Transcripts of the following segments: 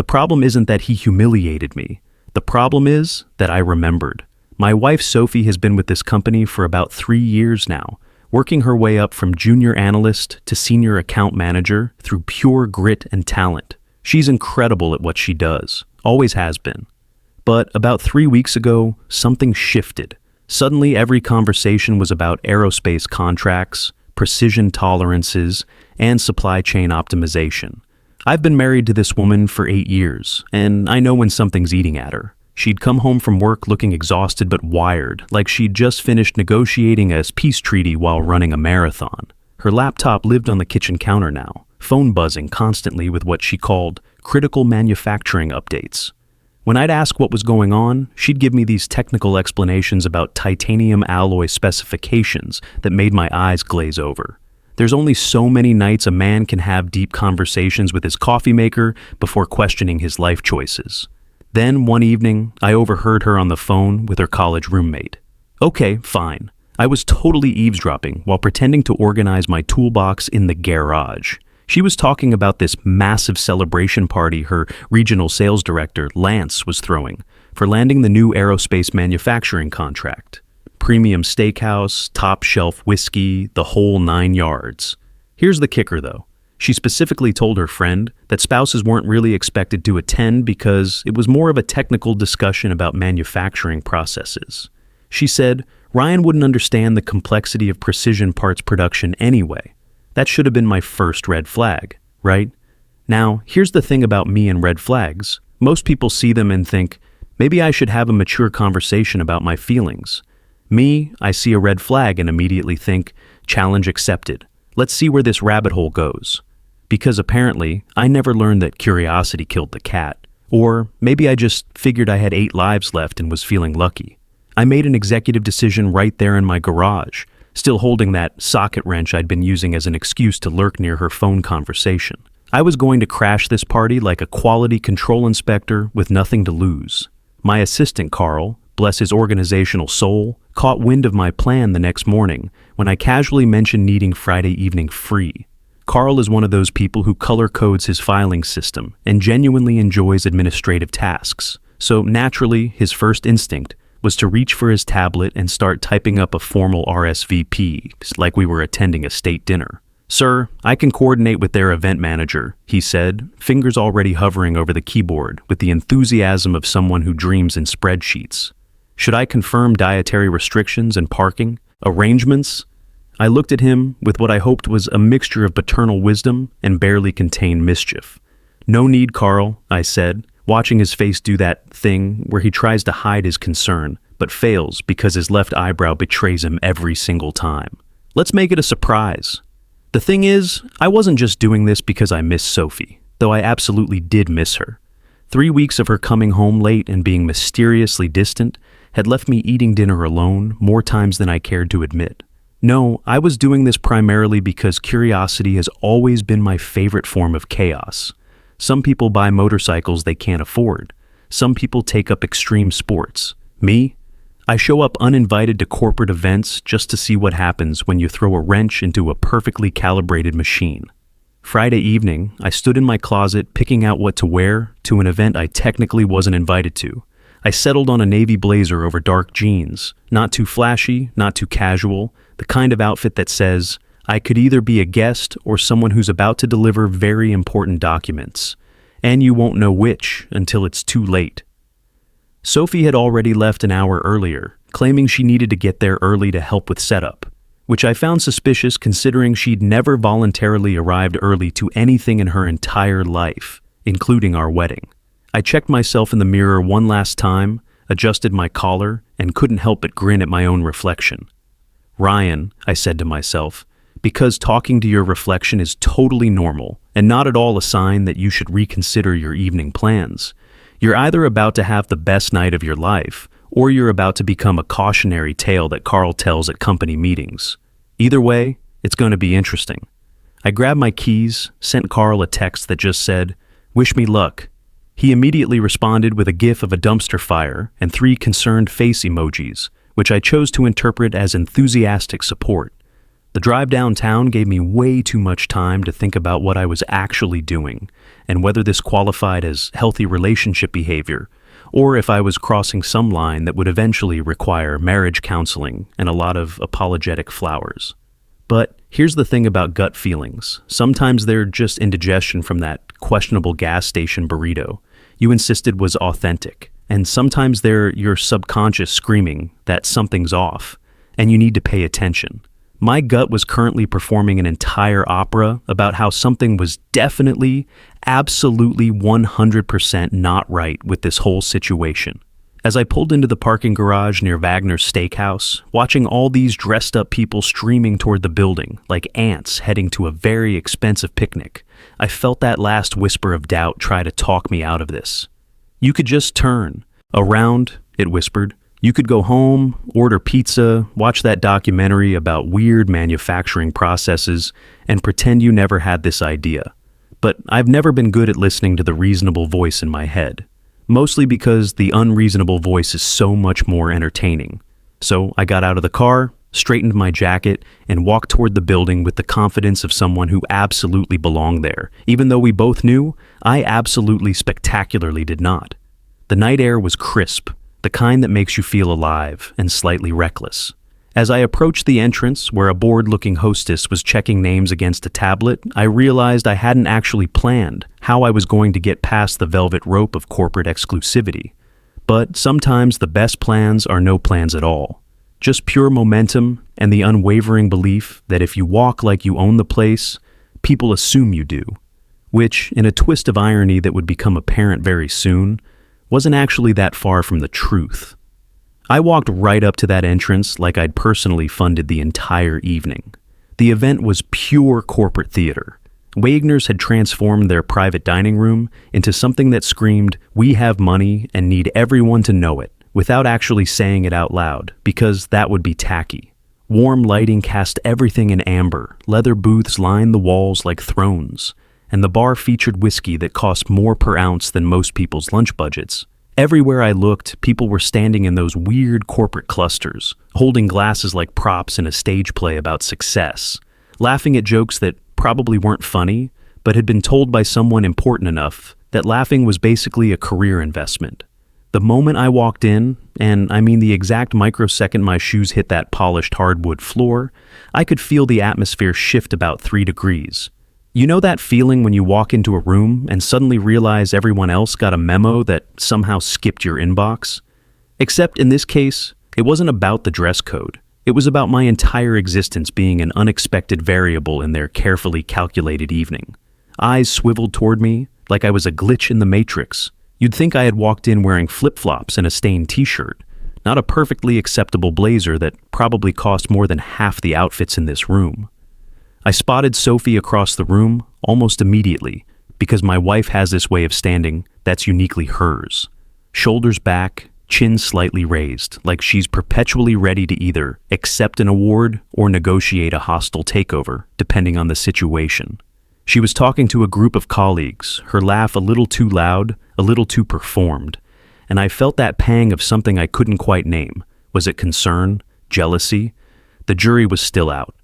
problem isn't that he humiliated me. The problem is that I remembered. My wife Sophie has been with this company for about 3 years now, working her way up from junior analyst to senior account manager through pure grit and talent. She's incredible at what she does, always has been. But about 3 weeks ago, something shifted. Suddenly, every conversation was about aerospace contracts, precision tolerances, and supply chain optimization. I've been married to this woman for 8 years, and I know when something's eating at her. She'd come home from work looking exhausted but wired, like she'd just finished negotiating a peace treaty while running a marathon. Her laptop lived on the kitchen counter now, phone buzzing constantly with what she called critical manufacturing updates. When I'd ask what was going on, she'd give me these technical explanations about titanium alloy specifications that made my eyes glaze over. There's only so many nights a man can have deep conversations with his coffee maker before questioning his life choices. Then, one evening, I overheard her on the phone with her college roommate. Okay, fine. I was totally eavesdropping while pretending to organize my toolbox in the garage. She was talking about this massive celebration party her regional sales director, Lance, was throwing for landing the new aerospace manufacturing contract. Premium steakhouse, top-shelf whiskey, the whole 9 yards. Here's the kicker, though. She specifically told her friend that spouses weren't really expected to attend because it was more of a technical discussion about manufacturing processes. She said Ryan wouldn't understand the complexity of precision parts production anyway. That should have been my first red flag, right? Now, here's the thing about me and red flags. Most people see them and think, maybe I should have a mature conversation about my feelings. Me, I see a red flag and immediately think, challenge accepted. Let's see where this rabbit hole goes. Because apparently, I never learned that curiosity killed the cat. Or maybe I just figured I had 8 lives left and was feeling lucky. I made an executive decision right there in my garage, still holding that socket wrench I'd been using as an excuse to lurk near her phone conversation. I was going to crash this party like a quality control inspector with nothing to lose. My assistant, Carl, bless his organizational soul, caught wind of my plan the next morning when I casually mentioned needing Friday evening free. Carl is one of those people who color codes his filing system and genuinely enjoys administrative tasks. So naturally, his first instinct was to reach for his tablet and start typing up a formal RSVP, like we were attending a state dinner. "Sir, I can coordinate with their event manager," he said, fingers already hovering over the keyboard with the enthusiasm of someone who dreams in spreadsheets. "Should I confirm dietary restrictions and parking arrangements?" I looked at him with what I hoped was a mixture of paternal wisdom and barely contained mischief. "No need, Carl," I said, watching his face do that thing where he tries to hide his concern, but fails because his left eyebrow betrays him every single time. "Let's make it a surprise." The thing is, I wasn't just doing this because I miss Sophie, though I absolutely did miss her. 3 weeks of her coming home late and being mysteriously distant had left me eating dinner alone more times than I cared to admit. No, I was doing this primarily because curiosity has always been my favorite form of chaos. Some people buy motorcycles they can't afford. Some people take up extreme sports. Me? I show up uninvited to corporate events just to see what happens when you throw a wrench into a perfectly calibrated machine. Friday evening, I stood in my closet picking out what to wear to an event I technically wasn't invited to. I settled on a navy blazer over dark jeans, not too flashy, not too casual, the kind of outfit that says, I could either be a guest or someone who's about to deliver very important documents, and you won't know which until it's too late. Sophie had already left an hour earlier, claiming she needed to get there early to help with setup, which I found suspicious considering she'd never voluntarily arrived early to anything in her entire life, including our wedding. I checked myself in the mirror one last time, adjusted my collar, and couldn't help but grin at my own reflection. Ryan, I said to myself, because talking to your reflection is totally normal and not at all a sign that you should reconsider your evening plans. You're either about to have the best night of your life, or you're about to become a cautionary tale that Carl tells at company meetings. Either way, it's going to be interesting. I grabbed my keys, sent Carl a text that just said, "Wish me luck." He immediately responded with a gif of a dumpster fire and 3 concerned face emojis, which I chose to interpret as enthusiastic support. The drive downtown gave me way too much time to think about what I was actually doing and whether this qualified as healthy relationship behavior, or if I was crossing some line that would eventually require marriage counseling and a lot of apologetic flowers. But here's the thing about gut feelings. Sometimes they're just indigestion from that questionable gas station burrito you insisted was authentic, and sometimes they're your subconscious screaming that something's off, and you need to pay attention. My gut was currently performing an entire opera about how something was definitely, absolutely 100% not right with this whole situation. As I pulled into the parking garage near Wagner's Steakhouse, watching all these dressed up people streaming toward the building like ants heading to a very expensive picnic, I felt that last whisper of doubt try to talk me out of this. "You could just turn around," it whispered. "You could go home, order pizza, watch that documentary about weird manufacturing processes, and pretend you never had this idea." But I've never been good at listening to the reasonable voice in my head, mostly because the unreasonable voice is so much more entertaining. So I got out of the car, straightened my jacket, and walked toward the building with the confidence of someone who absolutely belonged there, even though we both knew I absolutely spectacularly did not. The night air was crisp, the kind that makes you feel alive and slightly reckless. As I approached the entrance, where a bored-looking hostess was checking names against a tablet, I realized I hadn't actually planned how I was going to get past the velvet rope of corporate exclusivity. But sometimes the best plans are no plans at all. Just pure momentum and the unwavering belief that if you walk like you own the place, people assume you do. Which, in a twist of irony that would become apparent very soon, wasn't actually that far from the truth. I walked right up to that entrance like I'd personally funded the entire evening. The event was pure corporate theater. Wagner's had transformed their private dining room into something that screamed, "We have money and need everyone to know it," without actually saying it out loud, because that would be tacky. Warm lighting cast everything in amber, leather booths lined the walls like thrones, and the bar featured whiskey that cost more per ounce than most people's lunch budgets. Everywhere I looked, people were standing in those weird corporate clusters, holding glasses like props in a stage play about success, laughing at jokes that probably weren't funny, but had been told by someone important enough that laughing was basically a career investment. The moment I walked in, and I mean the exact microsecond my shoes hit that polished hardwood floor, I could feel the atmosphere shift about 3 degrees. You know that feeling when you walk into a room and suddenly realize everyone else got a memo that somehow skipped your inbox? Except in this case, it wasn't about the dress code. It was about my entire existence being an unexpected variable in their carefully calculated evening. Eyes swiveled toward me like I was a glitch in the Matrix. You'd think I had walked in wearing flip-flops and a stained t-shirt, not a perfectly acceptable blazer that probably cost more than half the outfits in this room. I spotted Sophie across the room almost immediately, because my wife has this way of standing that's uniquely hers. Shoulders back, chin slightly raised, like she's perpetually ready to either accept an award or negotiate a hostile takeover, depending on the situation. She was talking to a group of colleagues, her laugh a little too loud, a little too performed, and I felt that pang of something I couldn't quite name. Was it concern? Jealousy? The jury was still out.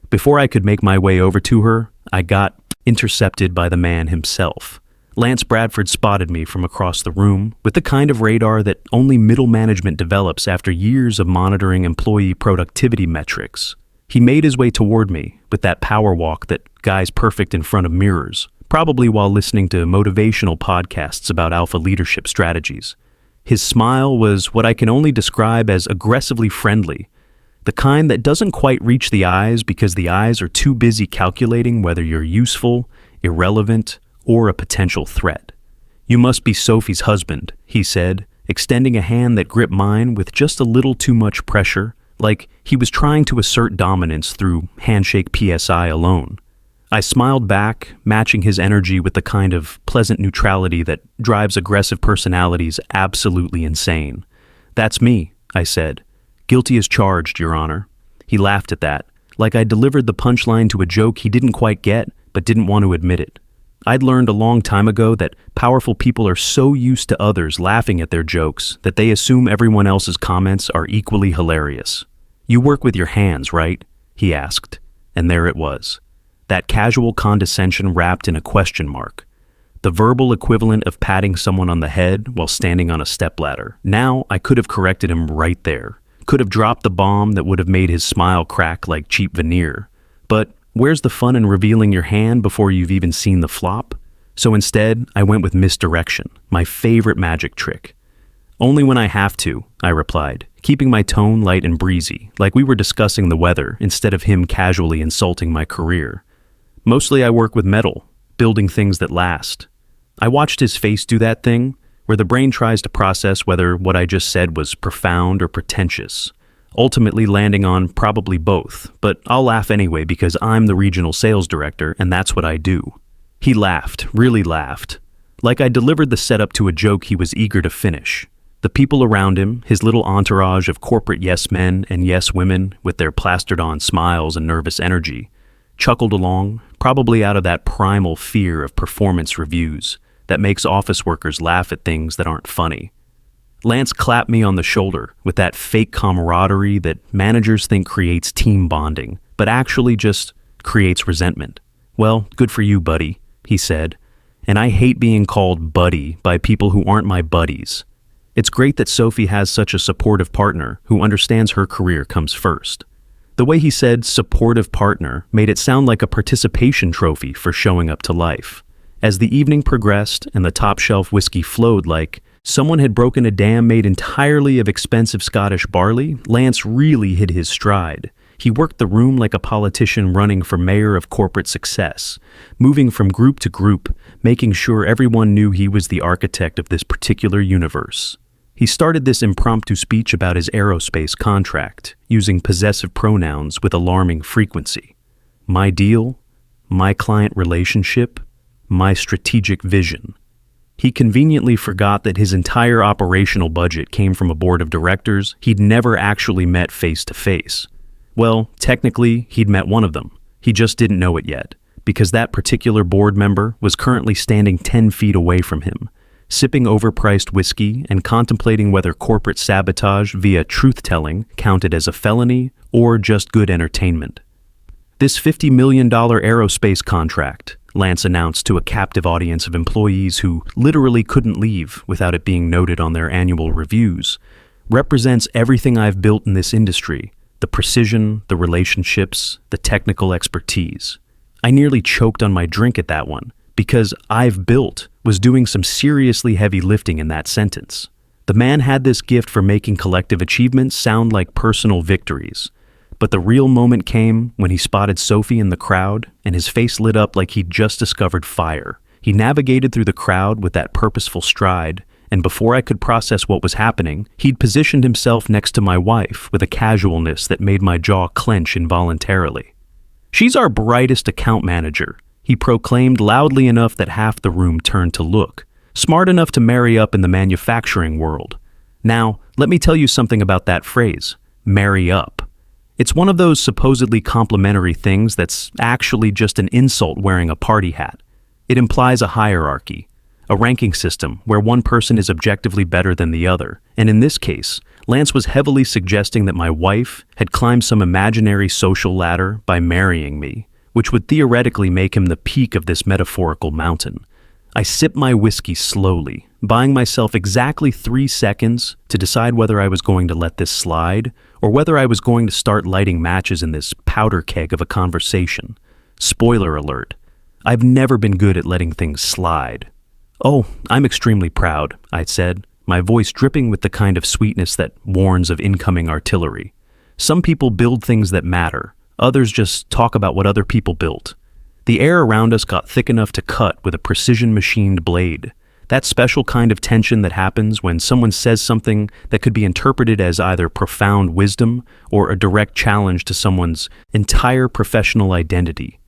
Before I could make my way over to her, I got intercepted by the man himself. Lance Bradford spotted me from across the room with the kind of radar that only middle management develops after years of monitoring employee productivity metrics. He made his way toward me with that power walk that guys perfect in front of mirrors, probably while listening to motivational podcasts about alpha leadership strategies. His smile was what I can only describe as aggressively friendly, the kind that doesn't quite reach the eyes because the eyes are too busy calculating whether you're useful, irrelevant, or a potential threat. "You must be Sophie's husband," he said, extending a hand that gripped mine with just a little too much pressure, like he was trying to assert dominance through handshake PSI alone. I smiled back, matching his energy with the kind of pleasant neutrality that drives aggressive personalities absolutely insane. "That's me," I said. "Guilty as charged, Your Honor." He laughed at that, like I delivered the punchline to a joke he didn't quite get, but didn't want to admit it. I'd learned a long time ago that powerful people are so used to others laughing at their jokes that they assume everyone else's comments are equally hilarious. "You work with your hands, right?" he asked. and there it was. That casual condescension wrapped in a question mark. The verbal equivalent of patting someone on the head while standing on a stepladder. Now, I could have corrected him right there. Could have dropped the bomb that would have made his smile crack like cheap veneer. But where's the fun in revealing your hand before you've even seen the flop? So instead, I went with misdirection, my favorite magic trick. Only when I have to, I replied, keeping my tone light and breezy, like we were discussing the weather instead of him casually insulting my career. Mostly I work with metal, building things that last. I watched his face do that thing, where the brain tries to process whether what I just said was profound or pretentious, ultimately landing on probably both, but I'll laugh anyway because I'm the regional sales director and that's what I do. He laughed, really laughed, like I delivered the setup to a joke he was eager to finish. The people around him, his little entourage of corporate yes men and yes women with their plastered-on smiles and nervous energy, chuckled along, probably out of that primal fear of performance reviews that makes office workers laugh at things that aren't funny. Lance clapped me on the shoulder with that fake camaraderie that managers think creates team bonding, but actually just creates resentment. "Well, good for you, buddy," he said, and I hate being called buddy by people who aren't my buddies. It's great that Sophie has such a supportive partner who understands her career comes first. The way he said supportive partner made it sound like a participation trophy for showing up to life. As the evening progressed and the top-shelf whiskey flowed like someone had broken a dam made entirely of expensive Scottish barley, Lance really hit his stride. He worked the room like a politician running for mayor of corporate success, moving from group to group, making sure everyone knew he was the architect of this particular universe. He started this impromptu speech about his aerospace contract, using possessive pronouns with alarming frequency. My deal, my client relationship, my strategic vision. He conveniently forgot that his entire operational budget came from a board of directors he'd never actually met face to face. Well, technically, he'd met one of them. He just didn't know it yet, because that particular board member was currently standing 10 feet away from him, sipping overpriced whiskey and contemplating whether corporate sabotage via truth-telling counted as a felony or just good entertainment. This $50 million aerospace contract, Lance announced to a captive audience of employees who literally couldn't leave without it being noted on their annual reviews, represents everything I've built in this industry, the precision, the relationships, the technical expertise. I nearly choked on my drink at that one, because "I've built" was doing some seriously heavy lifting in that sentence. The man had this gift for making collective achievements sound like personal victories. But the real moment came when he spotted Sophie in the crowd, and his face lit up like he'd just discovered fire. He navigated through the crowd with that purposeful stride, and before I could process what was happening, he'd positioned himself next to my wife with a casualness that made my jaw clench involuntarily. "She's our brightest account manager," he proclaimed loudly enough that half the room turned to look. "Smart enough to marry up in the manufacturing world." Now, let me tell you something about that phrase, marry up. It's one of those supposedly complimentary things that's actually just an insult wearing a party hat. It implies a hierarchy, a ranking system where one person is objectively better than the other. And in this case, Lance was heavily suggesting that my wife had climbed some imaginary social ladder by marrying me, which would theoretically make him the peak of this metaphorical mountain. I sipped my whiskey slowly, buying myself exactly 3 seconds to decide whether I was going to let this slide or whether I was going to start lighting matches in this powder keg of a conversation. Spoiler alert, I've never been good at letting things slide. "Oh, I'm extremely proud," I said, my voice dripping with the kind of sweetness that warns of incoming artillery. "Some people build things that matter. Others just talk about what other people built." The air around us got thick enough to cut with a precision-machined blade. That special kind of tension that happens when someone says something that could be interpreted as either profound wisdom or a direct challenge to someone's entire professional identity.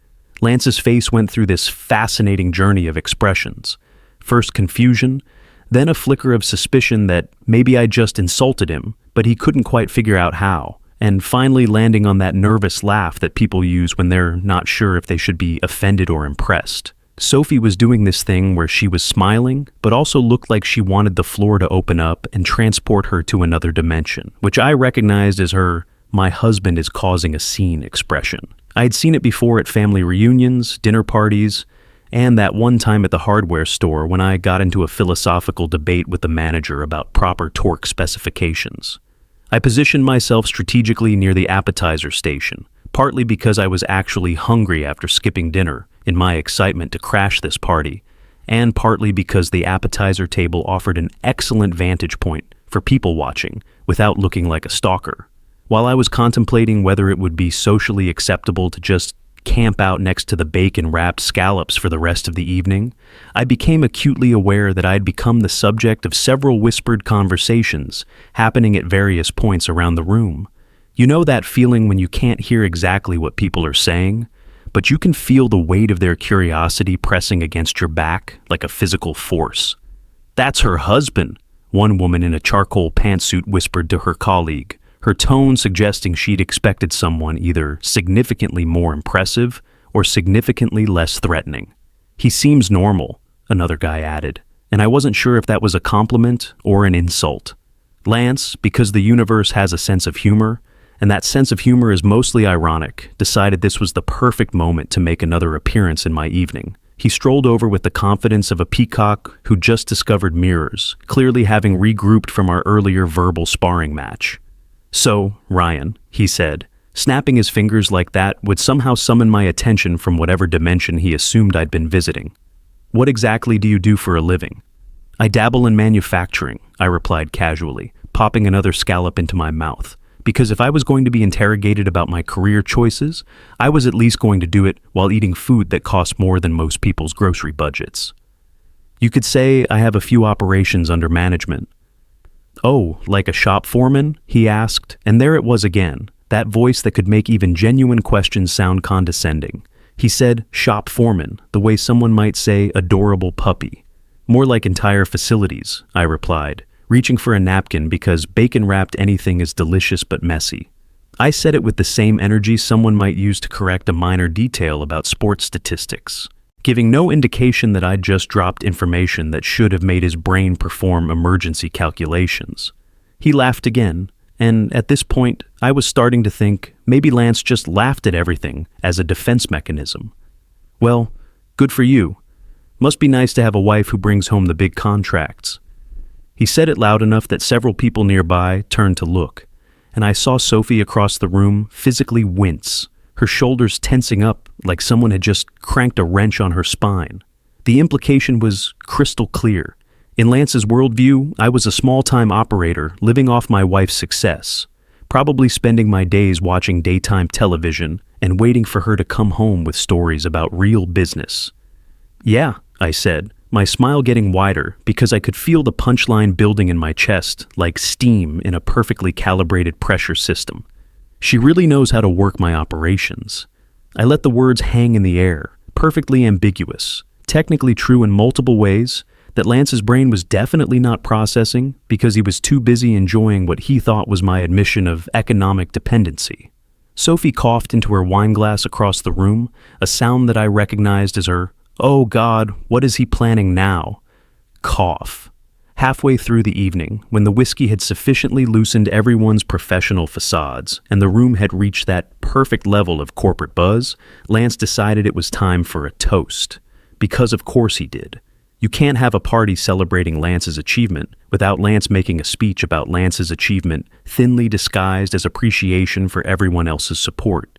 Lance's face went through this fascinating journey of expressions. First confusion, then a flicker of suspicion that maybe I just insulted him, but he couldn't quite figure out how. And finally landing on that nervous laugh that people use when they're not sure if they should be offended or impressed. Sophie was doing this thing where she was smiling, but also looked like she wanted the floor to open up and transport her to another dimension, which I recognized as her "my husband is causing a scene" expression. I had seen it before at family reunions, dinner parties, and that one time at the hardware store when I got into a philosophical debate with the manager about proper torque specifications. I positioned myself strategically near the appetizer station, partly because I was actually hungry after skipping dinner in my excitement to crash this party, and partly because the appetizer table offered an excellent vantage point for people watching without looking like a stalker. While I was contemplating whether it would be socially acceptable to just camp out next to the bacon-wrapped scallops for the rest of the evening, I became acutely aware that I had become the subject of several whispered conversations happening at various points around the room. You know that feeling when you can't hear exactly what people are saying, but you can feel the weight of their curiosity pressing against your back like a physical force. "That's her husband," one woman in a charcoal pantsuit whispered to her colleague, her tone suggesting she'd expected someone either significantly more impressive or significantly less threatening. "He seems normal," another guy added, and I wasn't sure if that was a compliment or an insult. Lance, because the universe has a sense of humor, and that sense of humor is mostly ironic, decided this was the perfect moment to make another appearance in my evening. He strolled over with the confidence of a peacock who just discovered mirrors, clearly having regrouped from our earlier verbal sparring match. "So, Ryan," he said, snapping his fingers like that would somehow summon my attention from whatever dimension he assumed I'd been visiting. "What exactly do you do for a living?" "I dabble in manufacturing," I replied casually, popping another scallop into my mouth, because if I was going to be interrogated about my career choices, I was at least going to do it while eating food that cost more than most people's grocery budgets. "You could say I have a few operations under management." "Oh, like a shop foreman?" he asked, and there it was again, that voice that could make even genuine questions sound condescending. He said shop foreman, the way someone might say adorable puppy. "More like entire facilities," I replied, reaching for a napkin because bacon-wrapped anything is delicious but messy. I said it with the same energy someone might use to correct a minor detail about sports statistics, giving no indication that I'd just dropped information that should have made his brain perform emergency calculations. He laughed again, and at this point, I was starting to think maybe Lance just laughed at everything as a defense mechanism. "Well, good for you. Must be nice to have a wife who brings home the big contracts." He said it loud enough that several people nearby turned to look, and I saw Sophie across the room physically wince, her shoulders tensing up like someone had just cranked a wrench on her spine. The implication was crystal clear. In Lance's worldview, I was a small-time operator living off my wife's success, probably spending my days watching daytime television and waiting for her to come home with stories about real business. "Yeah," I said, my smile getting wider because I could feel the punchline building in my chest like steam in a perfectly calibrated pressure system. She really knows how to work my operations. I let the words hang in the air, perfectly ambiguous, technically true in multiple ways, that Lance's brain was definitely not processing because he was too busy enjoying what he thought was my admission of economic dependency. Sophie coughed into her wine glass across the room, a sound that I recognized as her, "Oh God, what is he planning now?" cough. Halfway through the evening, when the whiskey had sufficiently loosened everyone's professional facades and the room had reached that perfect level of corporate buzz, Lance decided it was time for a toast. Because of course he did. You can't have a party celebrating Lance's achievement without Lance making a speech about Lance's achievement thinly disguised as appreciation for everyone else's support.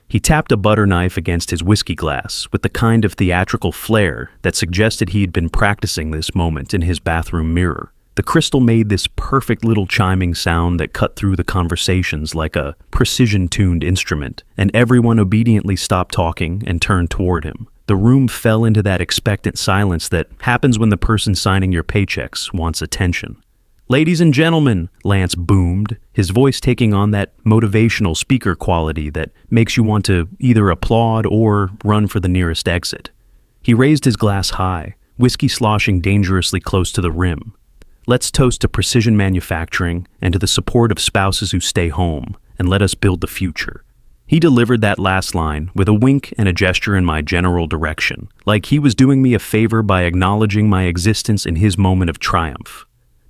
He tapped a butter knife against his whiskey glass with the kind of theatrical flair that suggested he had been practicing this moment in his bathroom mirror. The crystal made this perfect little chiming sound that cut through the conversations like a precision-tuned instrument, and everyone obediently stopped talking and turned toward him. The room fell into that expectant silence that happens when the person signing your paychecks wants attention. "Ladies and gentlemen," Lance boomed, his voice taking on that motivational speaker quality that makes you want to either applaud or run for the nearest exit. He raised his glass high, whiskey sloshing dangerously close to the rim. "Let's toast to precision manufacturing and to the support of spouses who stay home, and let us build the future." He delivered that last line with a wink and a gesture in my general direction, like he was doing me a favor by acknowledging my existence in his moment of triumph.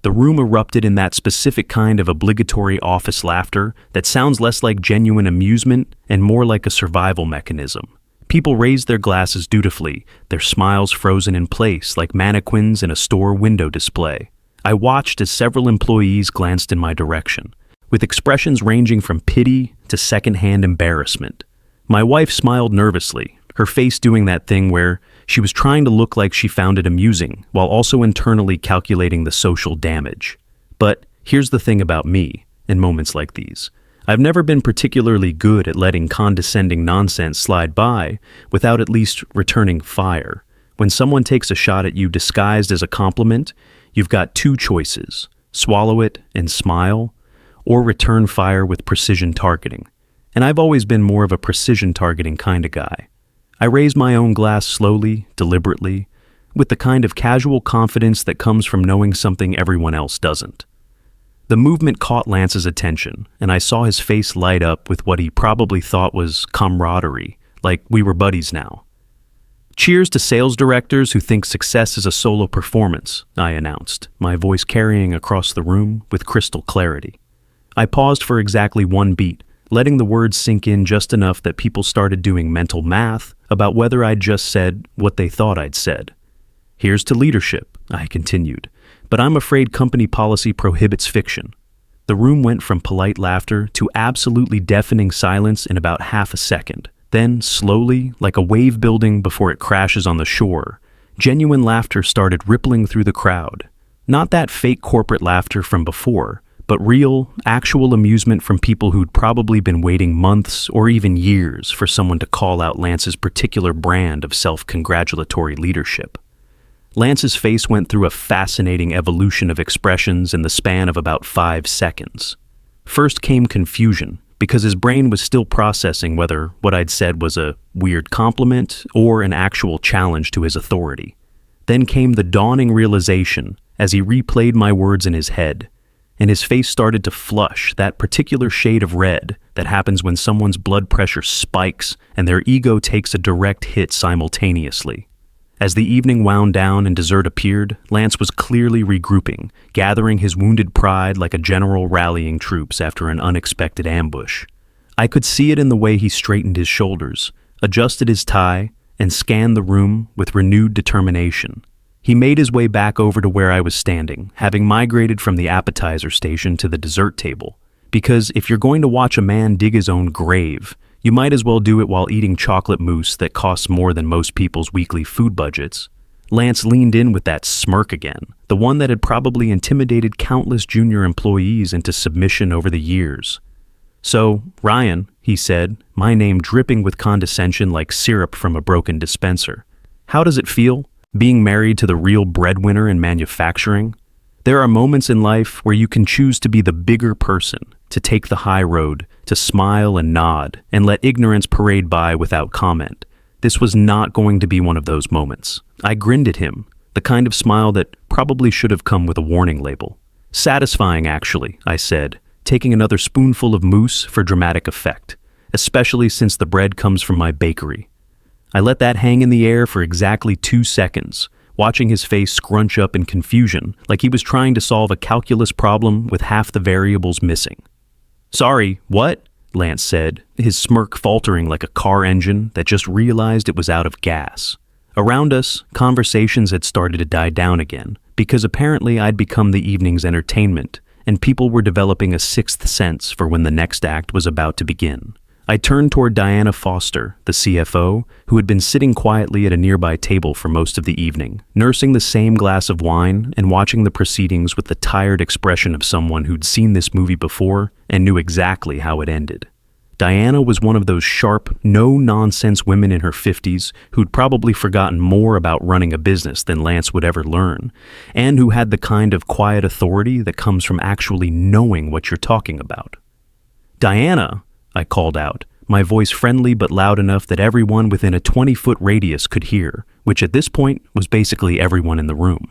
The room erupted in that specific kind of obligatory office laughter that sounds less like genuine amusement and more like a survival mechanism. People raised their glasses dutifully, their smiles frozen in place like mannequins in a store window display. I watched as several employees glanced in my direction, with expressions ranging from pity to secondhand embarrassment. My wife smiled nervously, her face doing that thing where she was trying to look like she found it amusing, while also internally calculating the social damage. But here's the thing about me, in moments like these. I've never been particularly good at letting condescending nonsense slide by without at least returning fire. When someone takes a shot at you disguised as a compliment, you've got two choices: swallow it and smile, or return fire with precision targeting. And I've always been more of a precision targeting kind of guy. I raise my own glass slowly, deliberately, with the kind of casual confidence that comes from knowing something everyone else doesn't. The movement caught Lance's attention, and I saw his face light up with what he probably thought was camaraderie, like we were buddies now. "Cheers to sales directors who think success is a solo performance," I announced, my voice carrying across the room with crystal clarity. I paused for exactly one beat, letting the words sink in just enough that people started doing mental math about whether I'd just said what they thought I'd said. "Here's to leadership," I continued, "but I'm afraid company policy prohibits fiction." The room went from polite laughter to absolutely deafening silence in about half a second. Then, slowly, like a wave building before it crashes on the shore, genuine laughter started rippling through the crowd. Not that fake corporate laughter from before, but real, actual amusement from people who'd probably been waiting months or even years for someone to call out Lance's particular brand of self-congratulatory leadership. Lance's face went through a fascinating evolution of expressions in the span of about 5 seconds. First came confusion, because his brain was still processing whether what I'd said was a weird compliment or an actual challenge to his authority. Then came the dawning realization as he replayed my words in his head, and his face started to flush, that particular shade of red that happens when someone's blood pressure spikes and their ego takes a direct hit simultaneously. As the evening wound down and dessert appeared, Lance was clearly regrouping, gathering his wounded pride like a general rallying troops after an unexpected ambush. I could see it in the way he straightened his shoulders, adjusted his tie, and scanned the room with renewed determination. He made his way back over to where I was standing, having migrated from the appetizer station to the dessert table. Because if you're going to watch a man dig his own grave, you might as well do it while eating chocolate mousse that costs more than most people's weekly food budgets. Lance leaned in with that smirk again, the one that had probably intimidated countless junior employees into submission over the years. "So, Ryan," he said, my name dripping with condescension like syrup from a broken dispenser, "how does it feel, being married to the real breadwinner in manufacturing? There are moments in life where you can choose to be the bigger person, to take the high road, to smile and nod, and let ignorance parade by without comment. This was not going to be one of those moments. I grinned at him, the kind of smile that probably should have come with a warning label. "Satisfying, actually," I said, taking another spoonful of mousse for dramatic effect, especially since the bread comes from my bakery. I let that hang in the air for exactly 2 seconds, watching his face scrunch up in confusion, like he was trying to solve a calculus problem with half the variables missing. "Sorry, what?" Lance said, his smirk faltering like a car engine that just realized it was out of gas. Around us, conversations had started to die down again, because apparently I'd become the evening's entertainment, and people were developing a sixth sense for when the next act was about to begin. I turned toward Diana Foster, the CFO, who had been sitting quietly at a nearby table for most of the evening, nursing the same glass of wine and watching the proceedings with the tired expression of someone who'd seen this movie before and knew exactly how it ended. Diana was one of those sharp, no-nonsense women in her 50s who'd probably forgotten more about running a business than Lance would ever learn, and who had the kind of quiet authority that comes from actually knowing what you're talking about. "Diana," I called out, my voice friendly but loud enough that everyone within a 20-foot radius could hear, which at this point was basically everyone in the room.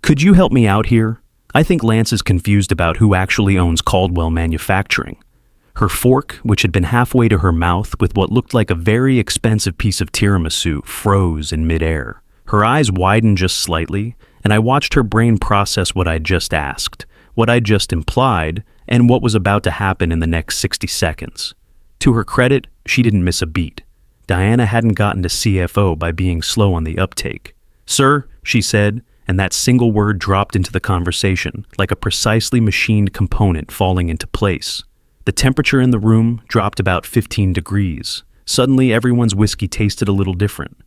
"Could you help me out here? I think Lance is confused about who actually owns Caldwell Manufacturing." Her fork, which had been halfway to her mouth with what looked like a very expensive piece of tiramisu, froze in midair. Her eyes widened just slightly, and I watched her brain process what I'd just asked, what I'd just implied, and what was about to happen in the next 60 seconds. To her credit, she didn't miss a beat. Diana hadn't gotten to CFO by being slow on the uptake. "Sir," she said, and that single word dropped into the conversation, like a precisely machined component falling into place. The temperature in the room dropped about 15 degrees. Suddenly, everyone's whiskey tasted a little different.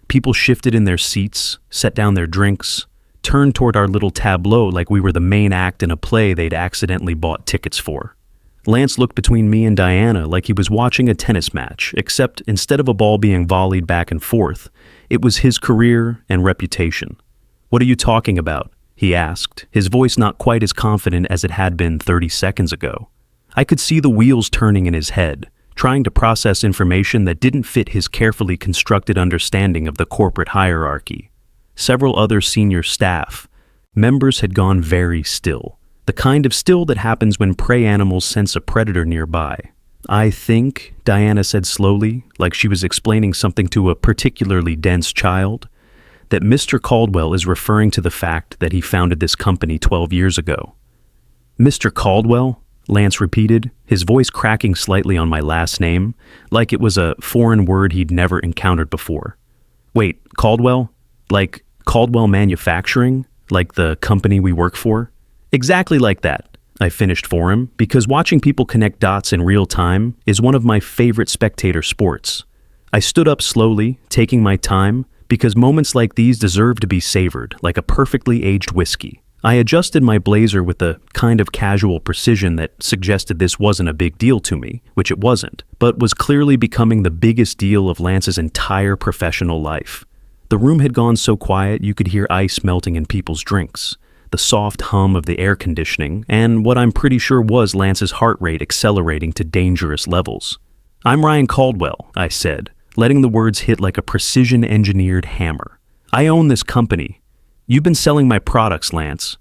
People shifted in their seats, set down their drinks, turned toward our little tableau like we were the main act in a play they'd accidentally bought tickets for. Lance looked between me and Diana like he was watching a tennis match, except instead of a ball being volleyed back and forth, it was his career and reputation. "What are you talking about?" he asked, his voice not quite as confident as it had been 30 seconds ago. I could see the wheels turning in his head, trying to process information that didn't fit his carefully constructed understanding of the corporate hierarchy. Several other senior staff members had gone very still, the kind of still that happens when prey animals sense a predator nearby. "I think," Diana said slowly, like she was explaining something to a particularly dense child, "that Mr. Caldwell is referring to the fact that he founded this company 12 years ago." "Mr. Caldwell?" Lance repeated, his voice cracking slightly on my last name, like it was a foreign word he'd never encountered before. "Wait, Caldwell? Like Caldwell Manufacturing? Like the company we work for?" "Exactly like that," I finished for him, because watching people connect dots in real time is one of my favorite spectator sports. I stood up slowly, taking my time, because moments like these deserve to be savored, like a perfectly aged whiskey. I adjusted my blazer with a kind of casual precision that suggested this wasn't a big deal to me, which it wasn't, but was clearly becoming the biggest deal of Lance's entire professional life. The room had gone so quiet you could hear ice melting in people's drinks, the soft hum of the air conditioning, and what I'm pretty sure was Lance's heart rate accelerating to dangerous levels. "I'm Ryan Caldwell," I said, letting the words hit like a precision-engineered hammer. "I own this company. You've been selling my products, Lance."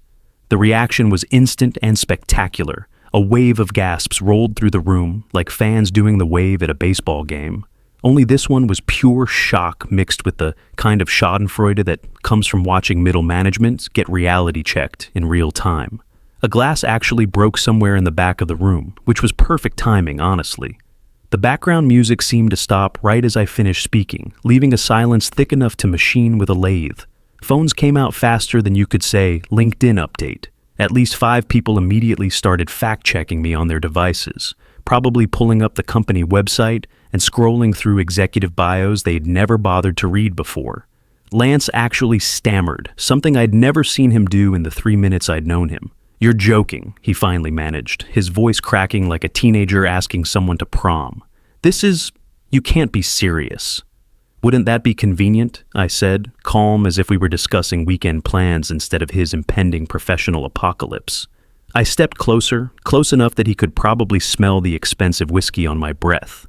The reaction was instant and spectacular. A wave of gasps rolled through the room, like fans doing the wave at a baseball game. Only this one was pure shock mixed with the kind of schadenfreude that comes from watching middle management get reality checked in real time. A glass actually broke somewhere in the back of the room, which was perfect timing, honestly. The background music seemed to stop right as I finished speaking, leaving a silence thick enough to machine with a lathe. Phones came out faster than you could say, LinkedIn update. At least 5 people immediately started fact-checking me on their devices, probably pulling up the company website and scrolling through executive bios they'd never bothered to read before. Lance actually stammered, something I'd never seen him do in the 3 minutes I'd known him. "You're joking," he finally managed, his voice cracking like a teenager asking someone to prom. You can't be serious." "Wouldn't that be convenient?" I said, calm as if we were discussing weekend plans instead of his impending professional apocalypse. I stepped closer, close enough that he could probably smell the expensive whiskey on my breath.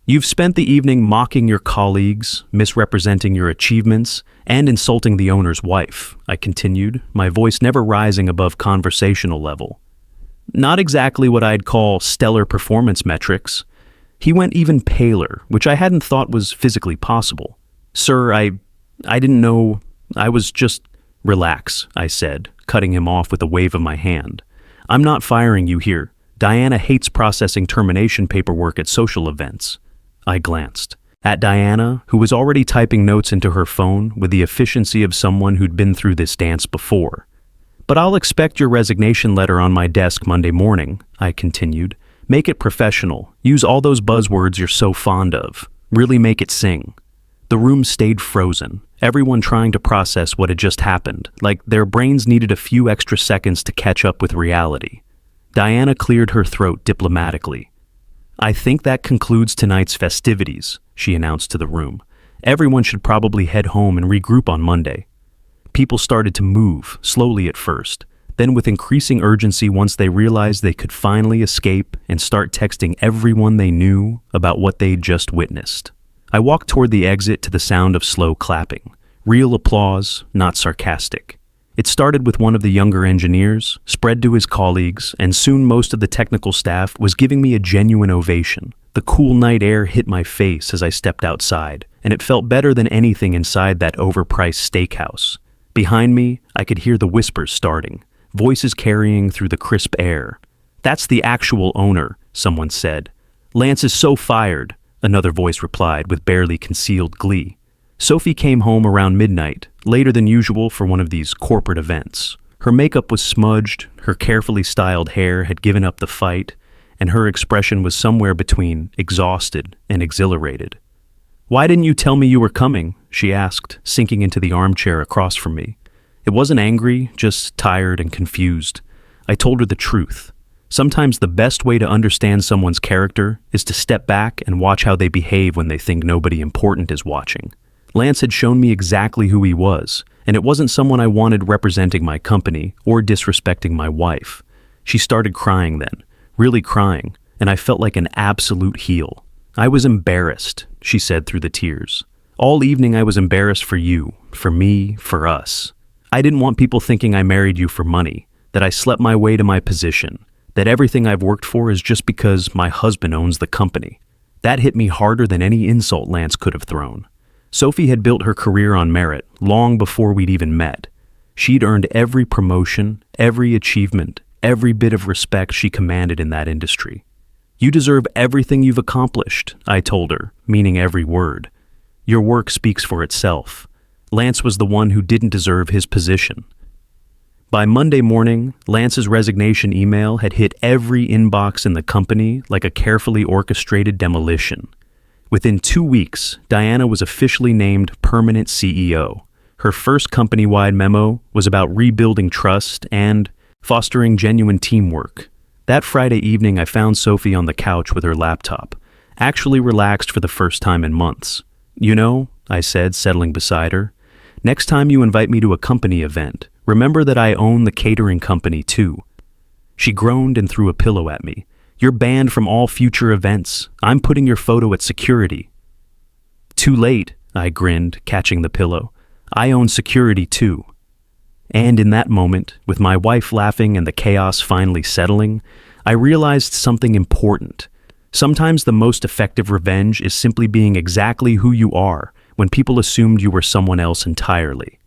"You've spent the evening mocking your colleagues, misrepresenting your achievements, and insulting the owner's wife," I continued, my voice never rising above conversational level. "Not exactly what I'd call stellar performance metrics." He went even paler, which I hadn't thought was physically possible. "Sir, I didn't know. I was just—" "Relax," I said, cutting him off with a wave of my hand. "I'm not firing you here. Diana hates processing termination paperwork at social events." I glanced at Diana, who was already typing notes into her phone with the efficiency of someone who'd been through this dance before. "But I'll expect your resignation letter on my desk Monday morning," I continued. "Make it professional. Use all those buzzwords you're so fond of. Really make it sing." The room stayed frozen, everyone trying to process what had just happened, like their brains needed a few extra seconds to catch up with reality. Diana cleared her throat diplomatically. "I think that concludes tonight's festivities," she announced to the room. "Everyone should probably head home and regroup on Monday." People started to move, slowly at first, then with increasing urgency once they realized they could finally escape and start texting everyone they knew about what they'd just witnessed. I walked toward the exit to the sound of slow clapping. Real applause, not sarcastic. It started with one of the younger engineers, spread to his colleagues, and soon most of the technical staff was giving me a genuine ovation. The cool night air hit my face as I stepped outside, and it felt better than anything inside that overpriced steakhouse. Behind me, I could hear the whispers starting, voices carrying through the crisp air. "That's the actual owner," someone said. "Lance is so fired," another voice replied with barely concealed glee. Sophie came home around midnight, later than usual for one of these corporate events. Her makeup was smudged, her carefully styled hair had given up the fight, and her expression was somewhere between exhausted and exhilarated. "Why didn't you tell me you were coming?" she asked, sinking into the armchair across from me. It wasn't angry, just tired and confused. I told her the truth. Sometimes the best way to understand someone's character is to step back and watch how they behave when they think nobody important is watching. Lance had shown me exactly who he was, and it wasn't someone I wanted representing my company or disrespecting my wife. She started crying then, really crying, and I felt like an absolute heel. "I was embarrassed," she said through the tears. "All evening I was embarrassed for you, for me, for us. I didn't want people thinking I married you for money, that I slept my way to my position, that everything I've worked for is just because my husband owns the company." That hit me harder than any insult Lance could have thrown. Sophie had built her career on merit long before we'd even met. She'd earned every promotion, every achievement, every bit of respect she commanded in that industry. "You deserve everything you've accomplished," I told her, meaning every word. "Your work speaks for itself. Lance was the one who didn't deserve his position." By Monday morning, Lance's resignation email had hit every inbox in the company like a carefully orchestrated demolition. Within 2 weeks, Diana was officially named permanent CEO. Her first company-wide memo was about rebuilding trust and fostering genuine teamwork. That Friday evening, I found Sophie on the couch with her laptop, actually relaxed for the first time in months. "You know," I said, settling beside her, "next time you invite me to a company event, remember that I own the catering company too." She groaned and threw a pillow at me. "You're banned from all future events. I'm putting your photo at security." "Too late," I grinned, catching the pillow. "I own security too." And in that moment, with my wife laughing and the chaos finally settling, I realized something important. Sometimes the most effective revenge is simply being exactly who you are when people assumed you were someone else entirely.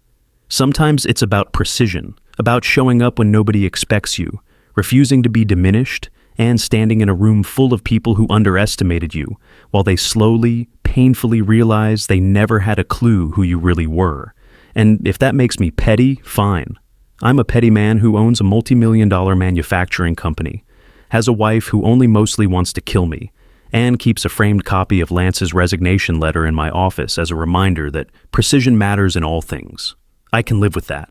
Sometimes it's about precision, about showing up when nobody expects you, refusing to be diminished, and standing in a room full of people who underestimated you, while they slowly, painfully realize they never had a clue who you really were. And if that makes me petty, fine. I'm a petty man who owns a multi-million-dollar manufacturing company, has a wife who only mostly wants to kill me, and keeps a framed copy of Lance's resignation letter in my office as a reminder that precision matters in all things. I can live with that.